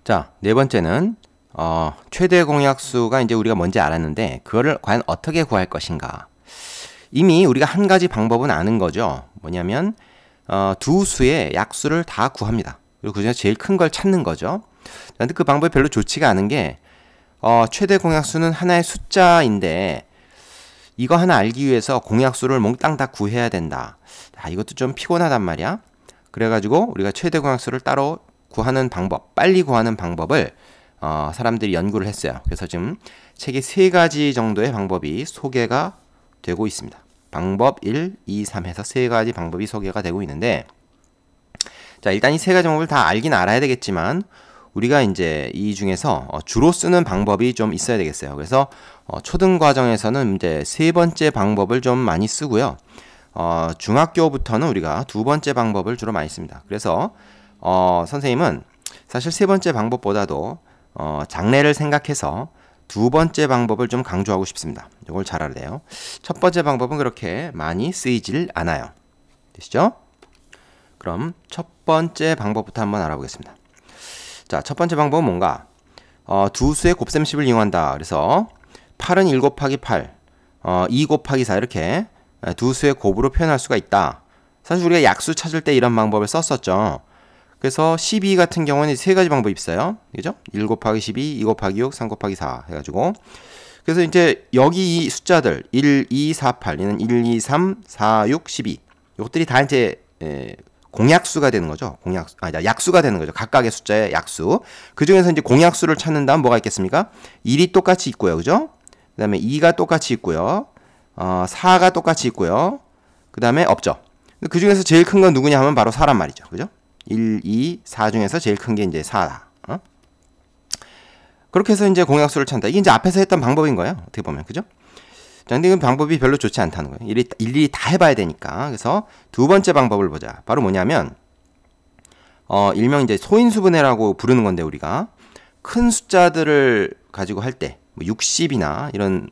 자, 네 번째는 최대 공약수가 이제 우리가 뭔지 알았는데 그거를 과연 어떻게 구할 것인가. 이미 우리가 한 가지 방법은 아는 거죠. 뭐냐면 두 수의 약수를 다 구합니다. 그리고 그중에서 제일 큰 걸 찾는 거죠. 그런데 그 방법이 별로 좋지가 않은 게 최대 공약수는 하나의 숫자인데 이거 하나 알기 위해서 공약수를 몽땅 다 구해야 된다. 이것도 좀 피곤하단 말이야. 그래가지고 우리가 최대 공약수를 따로 구하는 방법, 빨리 구하는 방법을 사람들이 연구를 했어요. 그래서 지금 책에 3가지 정도의 방법이 소개가 되고 있습니다. 방법 1, 2, 3 해서 3가지 방법이 소개가 되고 있는데, 자, 일단 이 3가지 방법을 다 알긴 알아야 되겠지만 우리가 이제 이 중에서 주로 쓰는 방법이 좀 있어야 되겠어요. 그래서 초등 과정에서는 이제 3번째 방법을 좀 많이 쓰고요. 중학교부터는 우리가 2번째 방법을 주로 많이 씁니다. 그래서 선생님은 사실 3번째 방법보다도 장래를 생각해서 2번째 방법을 좀 강조하고 싶습니다. 이걸 잘 알아야 돼요. 첫 번째 방법은 그렇게 많이 쓰이질 않아요. 되시죠? 그럼 첫 번째 방법부터 한번 알아보겠습니다. 자, 첫 번째 방법은 뭔가? 두 수의 곱셈식을 이용한다. 그래서 8은 1 곱하기 8, 2 곱하기 4 이렇게 두 수의 곱으로 표현할 수가 있다. 사실 우리가 약수 찾을 때 이런 방법을 썼었죠. 그래서 12 같은 경우는 3가지 방법이 있어요. 그죠? 1 곱하기 12, 2 곱하기 6, 3 곱하기 4 해가지고. 그래서 이제 여기 이 숫자들 1, 2, 4, 8, 얘는 1, 2, 3, 4, 6, 12. 이것들이 다 이제 공약수가 되는 거죠. 약수가 되는 거죠. 각각의 숫자의 약수. 그 중에서 이제 공약수를 찾는다면 뭐가 있겠습니까? 1이 똑같이 있고요. 그죠? 그 다음에 2가 똑같이 있고요. 4가 똑같이 있고요. 그 다음에 없죠. 그 중에서 제일 큰 건 누구냐 하면 바로 4란 말이죠. 그죠? 1, 2, 4 중에서 제일 큰 게 이제 4다. 그렇게 해서 이제 공약수를 찾는다. 이게 이제 앞에서 했던 방법인 거예요. 어떻게 보면. 그죠? 자, 근데 그 방법이 별로 좋지 않다는 거예요. 일일이 다 해봐야 되니까. 그래서 두 번째 방법을 보자. 바로 뭐냐면, 일명 이제 소인수분해라고 부르는 건데, 우리가. 큰 숫자들을 가지고 할 때, 뭐 60이나 이런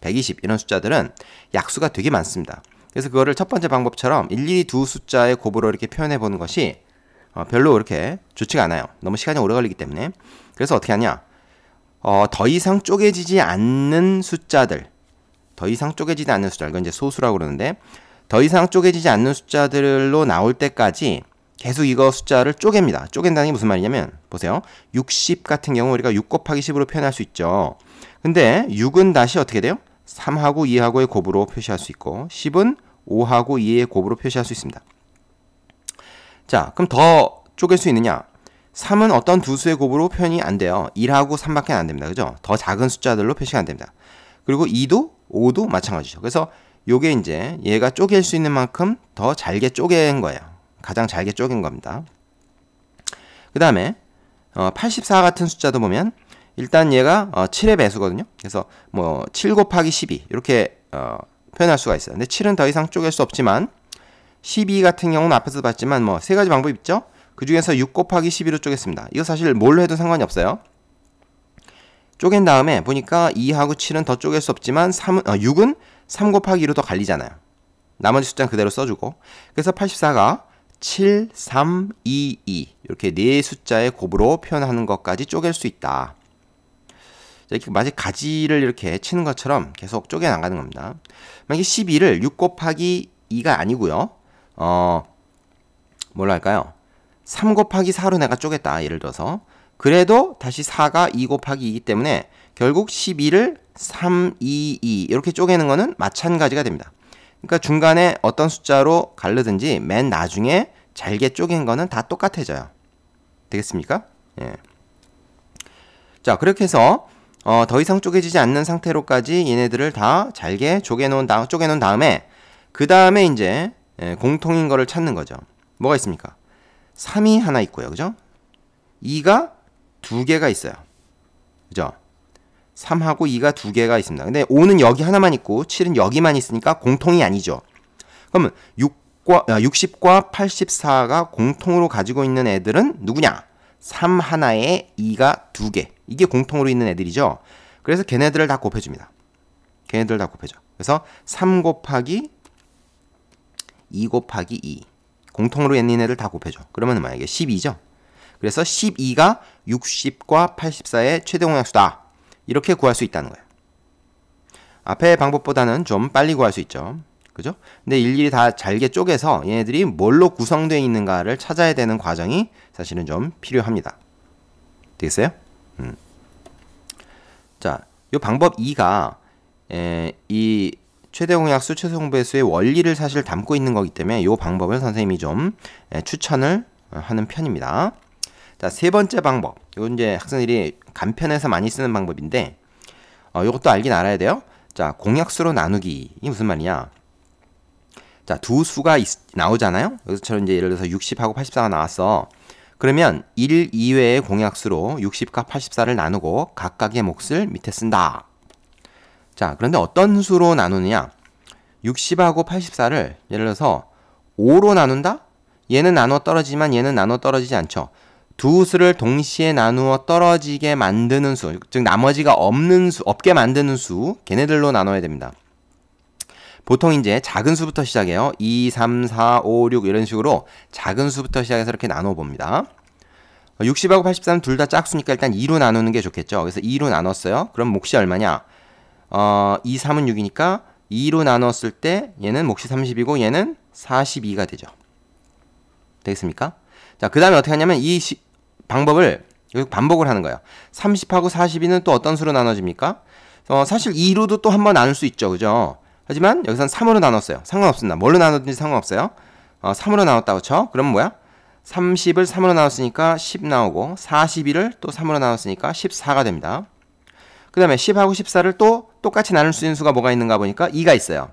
120 이런 숫자들은 약수가 되게 많습니다. 그래서 그거를 첫 번째 방법처럼 일일이 두 숫자의 곱으로 이렇게 표현해 보는 것이 별로 그렇게 좋지가 않아요. 너무 시간이 오래 걸리기 때문에. 그래서 어떻게 하냐? 더 이상 쪼개지지 않는 숫자들, 이건 이제 소수라고 그러는데, 더 이상 쪼개지지 않는 숫자들로 나올 때까지 계속 이거 숫자를 쪼갭니다. 쪼갠다는 게 무슨 말이냐면, 보세요. 60 같은 경우 우리가 6 곱하기 10으로 표현할 수 있죠. 근데 6은 다시 어떻게 돼요? 3하고 2하고의 곱으로 표시할 수 있고, 10은 5하고 2의 곱으로 표시할 수 있습니다. 자, 그럼 더 쪼갤 수 있느냐? 3은 어떤 두 수의 곱으로 표현이 안 돼요. 1하고 3밖에 안 됩니다. 그죠? 더 작은 숫자들로 표시가 안 됩니다. 그리고 2도, 5도 마찬가지죠. 그래서 요게 이제 얘가 쪼갤 수 있는 만큼 더 잘게 쪼갠 거예요. 가장 잘게 쪼갠 겁니다. 그 다음에 84 같은 숫자도 보면 일단 얘가 7의 배수거든요. 그래서 뭐 7 곱하기 12 이렇게 표현할 수가 있어요. 근데 7은 더 이상 쪼갤 수 없지만 12 같은 경우는 앞에서 봤지만 뭐 3가지 방법이 있죠. 그 중에서 6 곱하기 12로 쪼갰습니다. 이거 사실 뭘로 해도 상관이 없어요. 쪼갠 다음에 보니까 2하고 7은 더 쪼갤 수 없지만 6은 3 곱하기 2로 더 갈리잖아요. 나머지 숫자는 그대로 써주고. 그래서 84가 7, 3, 2, 2 이렇게 네 숫자의 곱으로 표현하는 것까지 쪼갤 수 있다. 이렇게 마치 가지를 이렇게 치는 것처럼 계속 쪼개 나가는 겁니다. 만약에 12를 6 곱하기 2가 아니고요. 뭘로 할까요? 3 곱하기 4로 내가 쪼갰다. 예를 들어서. 그래도 다시 4가 2 곱하기 2이기 때문에 결국 12를 3, 2, 2 이렇게 쪼개는 거는 마찬가지가 됩니다. 그러니까 중간에 어떤 숫자로 가르든지 맨 나중에 잘게 쪼갠 거는 다 똑같아져요. 되겠습니까? 예. 자, 그렇게 해서 더 이상 쪼개지지 않는 상태로까지 얘네들을 다 잘게 쪼개놓은 다음에 그 다음에 이제 공통인 거를 찾는 거죠. 뭐가 있습니까? 3이 하나 있고요. 그죠? 2가 2개가 있어요. 그죠? 3하고 2가 2개가 있습니다. 근데 5는 여기 하나만 있고 7은 여기만 있으니까 공통이 아니죠. 그러면 60과 84가 공통으로 가지고 있는 애들은 누구냐? 3 하나에 2가 2개. 이게 공통으로 있는 애들이죠. 그래서 걔네들을 다 곱해줍니다. 그래서 3 곱하기 2 곱하기 2. 공통으로 있는 애들 다 곱해줘. 그러면 만약에 12죠. 그래서 12가 60과 84의 최대 공약수다. 이렇게 구할 수 있다는 거예요. 앞의 방법보다는 좀 빨리 구할 수 있죠. 그죠? 근데 일일이 다 잘게 쪼개서 얘네들이 뭘로 구성되어 있는가를 찾아야 되는 과정이 사실은 좀 필요합니다. 되겠어요? 자, 요 방법 2가 이 최대 공약수, 최소 공배수의 원리를 사실 담고 있는 거기 때문에 이 방법을 선생님이 좀 추천을 하는 편입니다. 자, 세 번째 방법. 이건 이제 학생들이 간편해서 많이 쓰는 방법인데, 이것도 알긴 알아야 돼요. 자, 공약수로 나누기. 이 무슨 말이냐? 자, 두 수가 나오잖아요? 여기서처럼 이제 예를 들어서 60하고 84가 나왔어. 그러면 1 이외의 공약수로 60과 84를 나누고 각각의 몫을 밑에 쓴다. 자, 그런데 어떤 수로 나누느냐? 60하고 84를 예를 들어서 5로 나눈다? 얘는 나누어 떨어지지만 얘는 나누어 떨어지지 않죠. 두 수를 동시에 나누어 떨어지게 만드는 수, 즉 나머지가 없는 수, 없게 만드는 수, 걔네들로 나눠야 됩니다. 보통 이제 작은 수부터 시작해요. 2, 3, 4, 5, 6 이런 식으로 작은 수부터 시작해서 이렇게 나눠 봅니다. 60하고 84는 둘 다 짝수니까 일단 2로 나누는 게 좋겠죠. 그래서 2로 나눴어요. 그럼 몫이 얼마냐? 2, 3은 6이니까 2로 나눴을 때 얘는 몫이 30이고 얘는 42가 되죠. 되겠습니까? 자, 그 다음에 어떻게 하냐면 이 방법을 반복을 하는 거예요. 30하고 42는 또 어떤 수로 나눠집니까? 사실 2로도 또 한 번 나눌 수 있죠. 그죠? 하지만 여기서는 3으로 나눴어요. 상관없습니다. 뭘로 나눴든지 상관없어요. 3으로 나눴다고 쳐. 그럼 뭐야? 30을 3으로 나눴으니까 10 나오고 42를 또 3으로 나눴으니까 14가 됩니다. 그 다음에 10하고 14를 또 똑같이 나눌 수 있는 수가 뭐가 있는가 보니까 2가 있어요.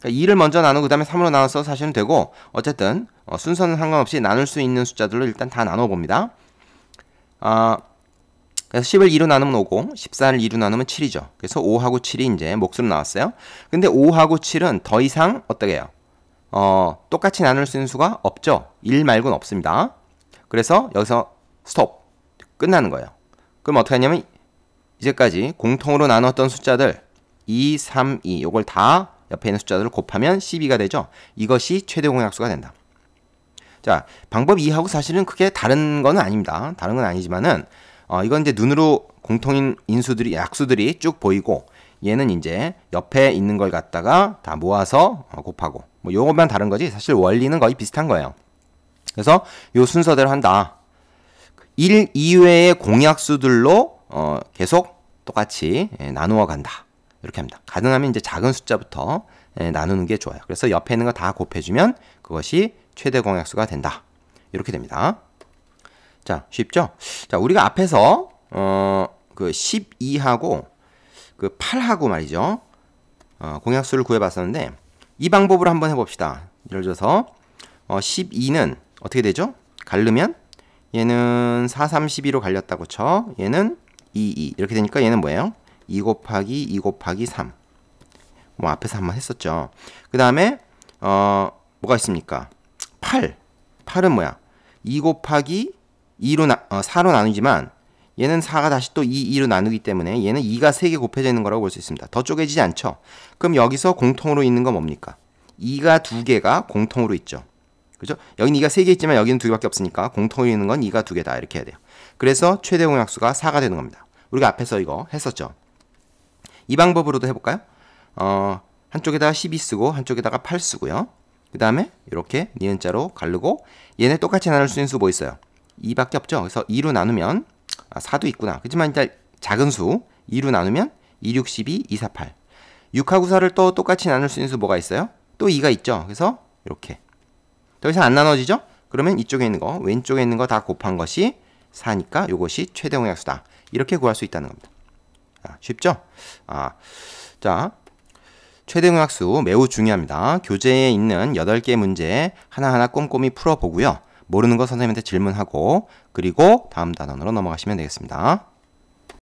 그러니까 2를 먼저 나누고 그 다음에 3으로 나눠서 사실은 되고 어쨌든 순서는 상관없이 나눌 수 있는 숫자들로 일단 다 나눠봅니다. 그래서 10을 2로 나누면 5고 14를 2로 나누면 7이죠. 그래서 5하고 7이 이제 몫으로 나왔어요. 근데 5하고 7은 더 이상 어떻게 해요? 똑같이 나눌 수 있는 수가 없죠. 1 말고는 없습니다. 그래서 여기서 스톱. 끝나는 거예요. 그럼 어떻게 하냐면 이제까지 공통으로 나눴던 숫자들 2, 3, 2 요걸 다 옆에 있는 숫자들을 곱하면 12가 되죠. 이것이 최대 공약수가 된다. 자, 방법 2하고 사실은 크게 다른 건 아닙니다. 다른 건 아니지만은 이건 이제 눈으로 공통인 인수들이 약수들이 쭉 보이고 얘는 이제 옆에 있는 걸 갖다가 다 모아서 곱하고 뭐 요것만 다른 거지 사실 원리는 거의 비슷한 거예요. 그래서 요 순서대로 한다. 1 이외의 공약수들로 계속 똑같이 나누어 간다. 이렇게 합니다. 가능하면 이제 작은 숫자부터 나누는 게 좋아요. 그래서 옆에 있는 거 다 곱해주면 그것이 최대 공약수가 된다. 이렇게 됩니다. 자, 쉽죠? 자, 우리가 앞에서 그 12하고 그 8하고 말이죠. 공약수를 구해봤었는데 이 방법으로 한번 해봅시다. 예를 들어서 12는 어떻게 되죠? 갈르면 얘는 4, 3, 12로 갈렸다고 쳐. 얘는 2, 2 이렇게 되니까 얘는 뭐예요? 2 곱하기 2 곱하기 3. 뭐 앞에서 한번 했었죠. 그 다음에 뭐가 있습니까? 8. 8은 뭐야? 2 곱하기 4로 나누지만 얘는 4가 다시 또 2로 나누기 때문에 얘는 2가 3개 곱해져 있는 거라고 볼 수 있습니다. 더 쪼개지지 않죠? 그럼 여기서 공통으로 있는 건 뭡니까? 2가 2개가 공통으로 있죠. 그죠? 여기는 2가 3개 있지만 여기는 2개밖에 없으니까 공통으로 있는 건 2가 2개다. 이렇게 해야 돼요. 그래서 최대 공약수가 4가 되는 겁니다. 우리가 앞에서 이거 했었죠. 이 방법으로도 해볼까요? 한쪽에다가 12 쓰고 한쪽에다가 8 쓰고요. 그 다음에 이렇게 니은자로 가르고 얘네 똑같이 나눌 수 있는 수 뭐 있어요? 2밖에 없죠. 그래서 2로 나누면 4도 있구나. 그렇지만 일단 작은 수 2로 나누면 2, 6, 12, 2, 4, 8 6하고 4를 또 똑같이 나눌 수 있는 수 뭐가 있어요? 또 2가 있죠. 그래서 이렇게 더 이상 안 나눠지죠? 그러면 이쪽에 있는 거 왼쪽에 있는 거 다 곱한 것이 4니까 이것이 최대 공약수다. 이렇게 구할 수 있다는 겁니다. 쉽죠? 자, 최대 공약수 매우 중요합니다. 교재에 있는 8개 문제 하나하나 꼼꼼히 풀어보고요. 모르는 거 선생님한테 질문하고 그리고 다음 단원으로 넘어가시면 되겠습니다.